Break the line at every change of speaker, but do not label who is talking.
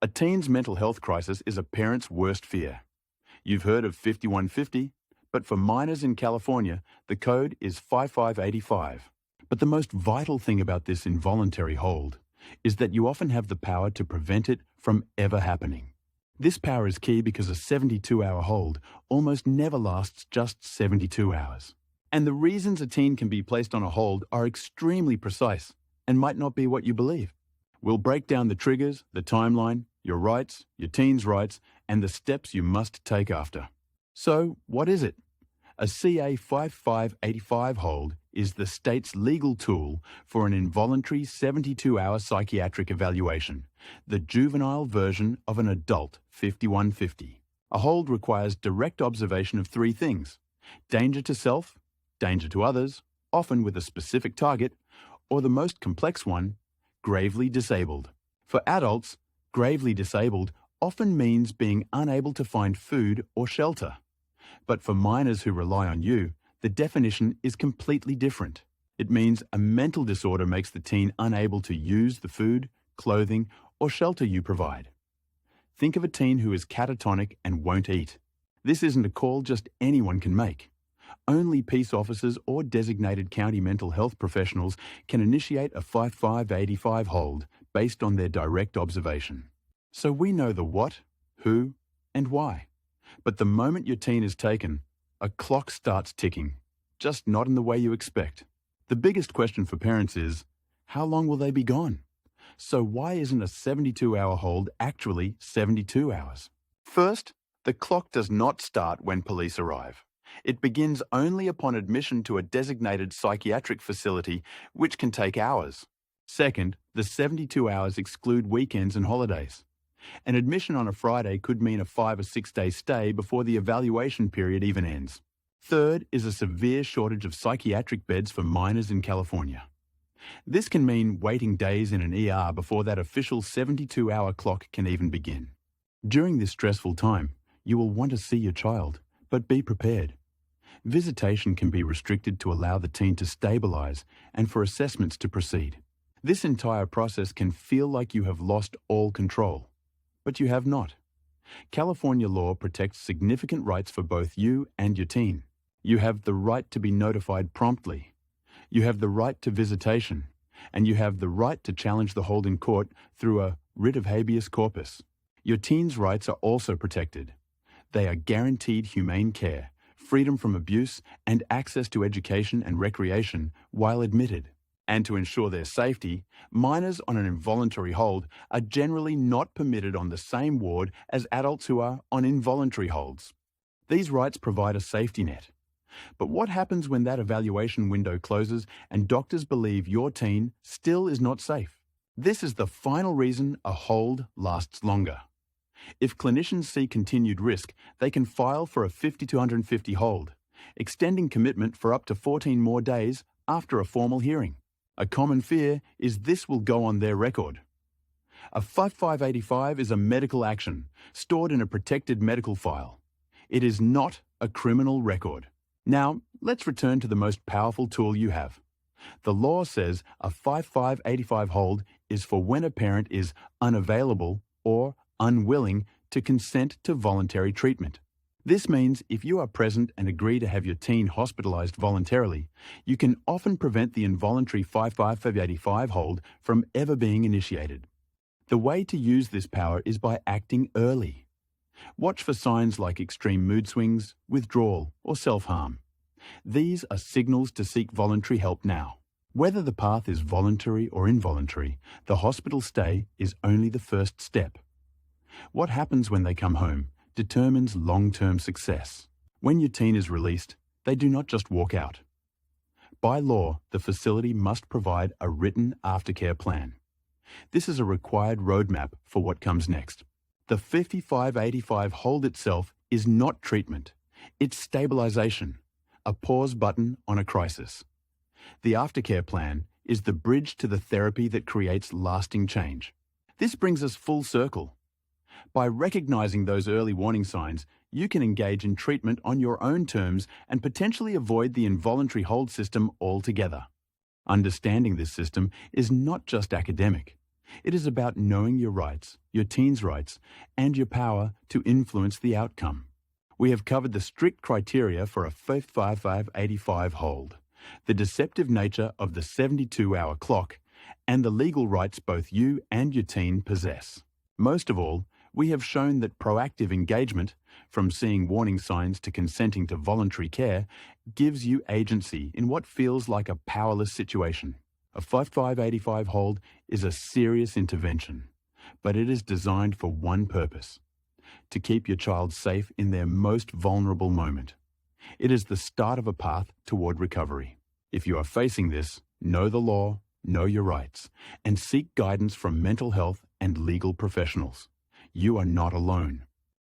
A teen's mental health crisis is a parent's worst fear. You've heard of 5150, but for minors in California, the code is 5585. But the most vital thing about this involuntary hold is that you often have the power to prevent it from ever happening. This power is key because a 72-hour hold almost never lasts just 72 hours. And the reasons a teen can be placed on a hold are extremely precise and might not be what you believe. We'll break down the triggers, the timeline, your rights, your teen's rights, and the steps you must take after. So, what is it? A CA 5585 hold is the state's legal tool for an involuntary 72-hour psychiatric evaluation, the juvenile version of an adult 5150. A hold requires direct observation of three things: danger to self, danger to others, often with a specific target, or the most complex one, gravely disabled. For adults, gravely disabled often means being unable to find food or shelter. But for minors who rely on you, the definition is completely different. It means a mental disorder makes the teen unable to use the food, clothing, or shelter you provide. Think of a teen who is catatonic and won't eat. This isn't a call just anyone can make. Only peace officers or designated county mental health professionals can initiate a 5585 hold based on their direct observation. So we know the what, who, and why. But the moment your teen is taken, a clock starts ticking, just not in the way you expect. The biggest question for parents is, how long will they be gone? So why isn't a 72-hour hold actually 72 hours? First, the clock does not start when police arrive. It begins only upon admission to a designated psychiatric facility, which can take hours. Second, the 72 hours exclude weekends and holidays. An admission on a Friday could mean a 5 or 6 day stay before the evaluation period even ends. Third is a severe shortage of psychiatric beds for minors in California. This can mean waiting days in an ER before that official 72-hour clock can even begin. During this stressful time, you will want to see your child, but be prepared. Visitation can be restricted to allow the teen to stabilize and for assessments to proceed. This entire process can feel like you have lost all control, but you have not. California law protects significant rights for both you and your teen. You have the right to be notified promptly. You have the right to visitation, and you have the right to challenge the hold in court through a writ of habeas corpus. Your teen's rights are also protected. They are guaranteed humane care, freedom from abuse, and access to education and recreation while admitted. And to ensure their safety, minors on an involuntary hold are generally not permitted on the same ward as adults who are on involuntary holds. These rights provide a safety net. But what happens when that evaluation window closes and doctors believe your teen still is not safe? This is the final reason a hold lasts longer. If clinicians see continued risk, they can file for a 5250 hold, extending commitment for up to 14 more days after a formal hearing. A common fear is this will go on their record. A 5585 is a medical action stored in a protected medical file. It is not a criminal record. Now, let's return to the most powerful tool you have. The law says a 5585 hold is for when a parent is unavailable or unwilling to consent to voluntary treatment. This means if you are present and agree to have your teen hospitalized voluntarily, you can often prevent the involuntary 5585 hold from ever being initiated. The way to use this power is by acting early. Watch for signs like extreme mood swings, withdrawal, or self-harm. These are signals to seek voluntary help now. Whether the path is voluntary or involuntary, the hospital stay is only the first step. What happens when they come home determines long-term success. When your teen is released, they do not just walk out. By law, the facility must provide a written aftercare plan. This is a required roadmap for what comes next. The 5585 hold itself is not treatment. It's stabilization, a pause button on a crisis. The aftercare plan is the bridge to the therapy that creates lasting change. This brings us full circle. By recognizing those early warning signs, you can engage in treatment on your own terms and potentially avoid the involuntary hold system altogether. Understanding this system is not just academic. It is about knowing your rights, your teen's rights, and your power to influence the outcome. We have covered the strict criteria for a 55585 hold, the deceptive nature of the 72-hour clock, and the legal rights both you and your teen possess. Most of all, we have shown that proactive engagement, from seeing warning signs to consenting to voluntary care, gives you agency in what feels like a powerless situation. A 5585 hold is a serious intervention, but it is designed for one purpose: to keep your child safe in their most vulnerable moment. It is the start of a path toward recovery. If you are facing this, know the law, know your rights, and seek guidance from mental health and legal professionals. You are not alone.